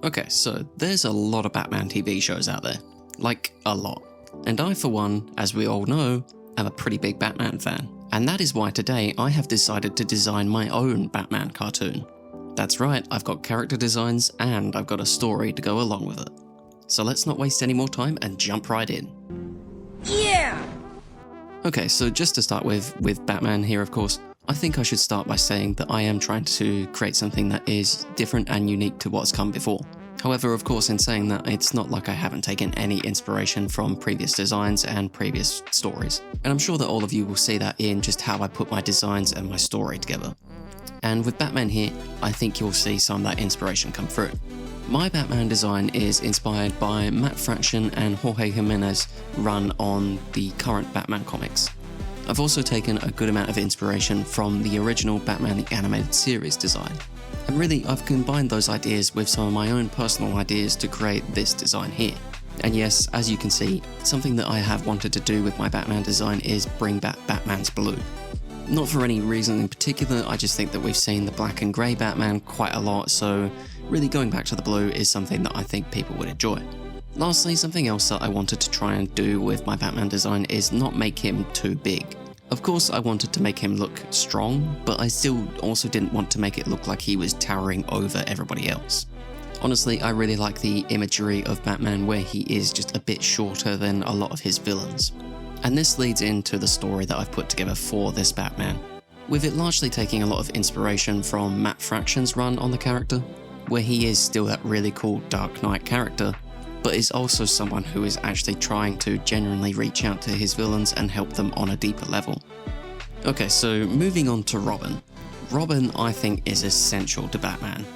Okay, so there's a lot of Batman TV shows out there. Like, a lot. And I, for one, as we all know, am a pretty big Batman fan. And that is why today I have decided to design my own Batman cartoon. That's right, I've got character designs and I've got a story to go along with it. So let's not waste any more time and jump right in. Yeah! Okay, so just to start with Batman here, of course, I think I should start by saying that I am trying to create something that is different and unique to what's come before. However, of course, in saying that, it's not like I haven't taken any inspiration from previous designs and previous stories. And I'm sure that all of you will see that in just how I put my designs and my story together. And with Batman here, I think you'll see some of that inspiration come through. My Batman design is inspired by Matt Fraction and Jorge Jimenez run on the current Batman comics. I've also taken a good amount of inspiration from the original Batman the Animated Series design. And really, I've combined those ideas with some of my own personal ideas to create this design here. And yes, as you can see, something that I have wanted to do with my Batman design is bring back Batman's blue. Not for any reason in particular, I just think that we've seen the black and grey Batman quite a lot, so really going back to the blue is something that I think people would enjoy. Lastly, something else that I wanted to try and do with my Batman design is not make him too big. Of course, I wanted to make him look strong, but I still also didn't want to make it look like he was towering over everybody else. Honestly, I really like the imagery of Batman where he is just a bit shorter than a lot of his villains. And this leads into the story that I've put together for this Batman, with it largely taking a lot of inspiration from Matt Fraction's run on the character, where he is still that really cool Dark Knight character, but is also someone who is actually trying to genuinely reach out to his villains and help them on a deeper level. Okay, so moving on to Robin. Robin, I think, is essential to Batman.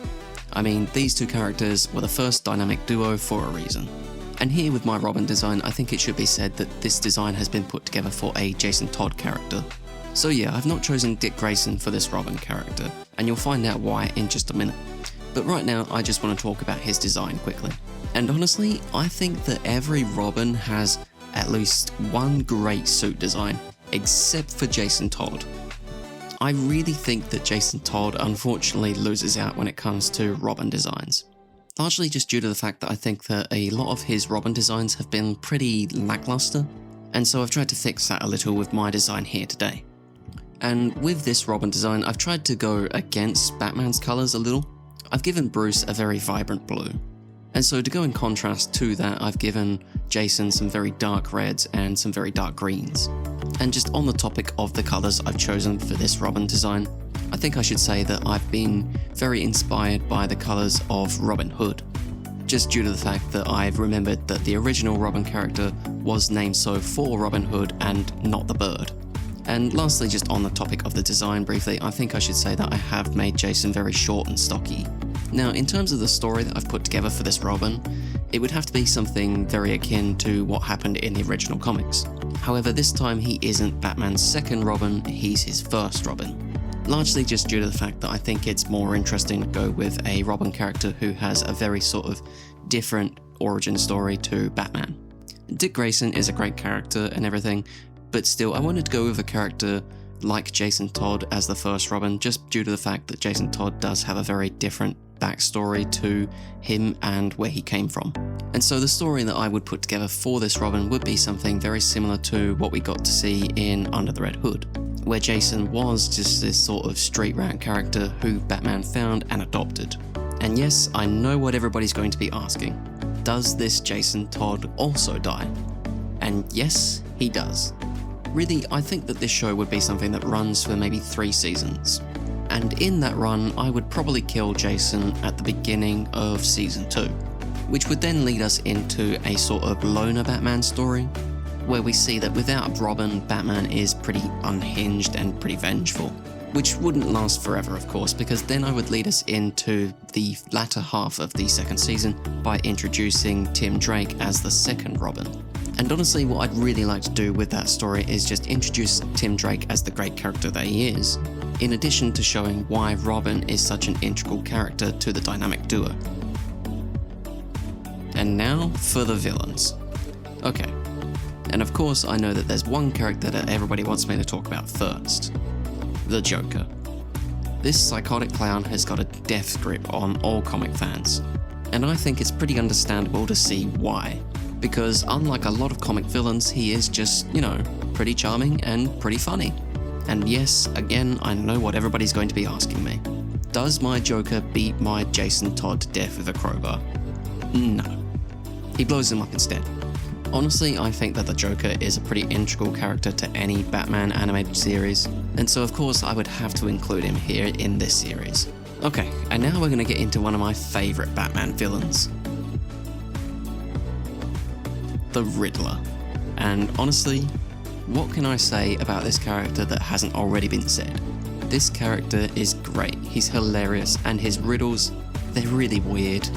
I mean, these two characters were the first dynamic duo for a reason. And here with my Robin design, I think it should be said that this design has been put together for a Jason Todd character. So yeah, I've not chosen Dick Grayson for this Robin character, and you'll find out why in just a minute. But right now, I just want to talk about his design quickly. And honestly, I think that every Robin has at least one great suit design, except for Jason Todd. I really think that Jason Todd unfortunately loses out when it comes to Robin designs. Largely just due to the fact that I think that a lot of his Robin designs have been pretty lackluster, and so I've tried to fix that a little with my design here today. And with this Robin design, I've tried to go against Batman's colours a little. I've given Bruce a very vibrant blue. And so to go in contrast to that, I've given Jason some very dark reds and some very dark greens. And just on the topic of the colours I've chosen for this Robin design, I think I should say that I've been very inspired by the colours of Robin Hood. Just due to the fact that I've remembered that the original Robin character was named so for Robin Hood and not the bird. And lastly, just on the topic of the design briefly, I think I should say that I have made Jason very short and stocky. Now, in terms of the story that I've put together for this Robin, it would have to be something very akin to what happened in the original comics. However, this time he isn't Batman's second Robin, he's his first Robin. Largely just due to the fact that I think it's more interesting to go with a Robin character who has a very sort of different origin story to Batman. Dick Grayson is a great character and everything, but still I wanted to go with a character like Jason Todd as the first Robin, just due to the fact that Jason Todd does have a very different backstory to him and where he came from. And so the story that I would put together for this Robin would be something very similar to what we got to see in Under the Red Hood, where Jason was just this sort of street rat character who Batman found and adopted. And yes, I know what everybody's going to be asking. Does this Jason Todd also die? And yes, he does. Really, I think that this show would be something that runs for maybe 3 seasons. And in that run, I would probably kill Jason at the beginning of season 2, which would then lead us into a sort of loner Batman story, where we see that without Robin, Batman is pretty unhinged and pretty vengeful, which wouldn't last forever, of course, because then I would lead us into the latter half of the second season by introducing Tim Drake as the second Robin. And honestly, what I'd really like to do with that story is just introduce Tim Drake as the great character that he is, in addition to showing why Robin is such an integral character to the dynamic duo. And now for the villains. Okay, and of course I know that there's one character that everybody wants me to talk about first. The Joker. This psychotic clown has got a death grip on all comic fans. And I think it's pretty understandable to see why. Because unlike a lot of comic villains, he is just, pretty charming and pretty funny. And yes, again, I know what everybody's going to be asking me. Does my Joker beat my Jason Todd to death with a crowbar? No. He blows him up instead. Honestly, I think that the Joker is a pretty integral character to any Batman animated series, and so of course I would have to include him here in this series. Okay, and now we're going to get into one of my favourite Batman villains. The Riddler. And honestly, what can I say about this character that hasn't already been said? This character is great, he's hilarious, and his riddles, they're really weird.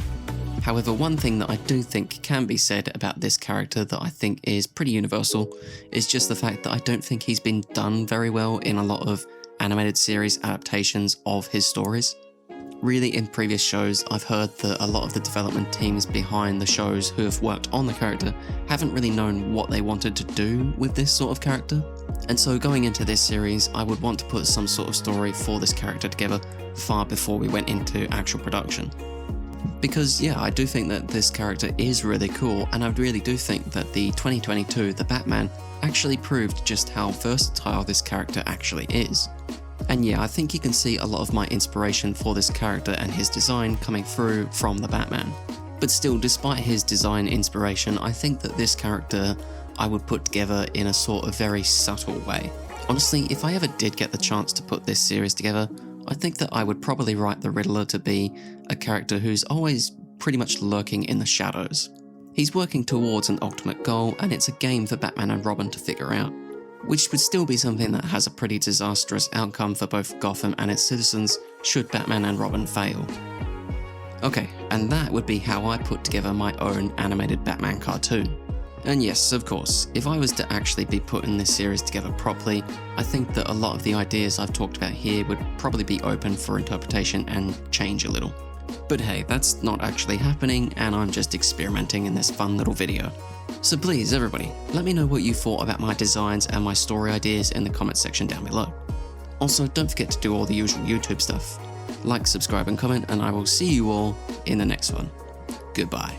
However, one thing that I do think can be said about this character that I think is pretty universal is just the fact that I don't think he's been done very well in a lot of animated series adaptations of his stories. Really, in previous shows, I've heard that a lot of the development teams behind the shows who have worked on the character haven't really known what they wanted to do with this sort of character. And so going into this series, I would want to put some sort of story for this character together far before we went into actual production. Because yeah, I do think that this character is really cool, and I really do think that the 2022 The Batman actually proved just how versatile this character actually is. And yeah, I think you can see a lot of my inspiration for this character and his design coming through from The Batman. But still, despite his design inspiration, I think that this character I would put together in a sort of very subtle way. Honestly, if I ever did get the chance to put this series together, I think that I would probably write the Riddler to be a character who's always pretty much lurking in the shadows. He's working towards an ultimate goal, and it's a game for Batman and Robin to figure out, which would still be something that has a pretty disastrous outcome for both Gotham and its citizens should Batman and Robin fail. Okay, and that would be how I put together my own animated Batman cartoon. And yes, of course, if I was to actually be putting this series together properly, I think that a lot of the ideas I've talked about here would probably be open for interpretation and change a little. But hey, that's not actually happening, and I'm just experimenting in this fun little video. So please, everybody, let me know what you thought about my designs and my story ideas in the comments section down below. Also, don't forget to do all the usual YouTube stuff. Like, subscribe and comment, and I will see you all in the next one. Goodbye.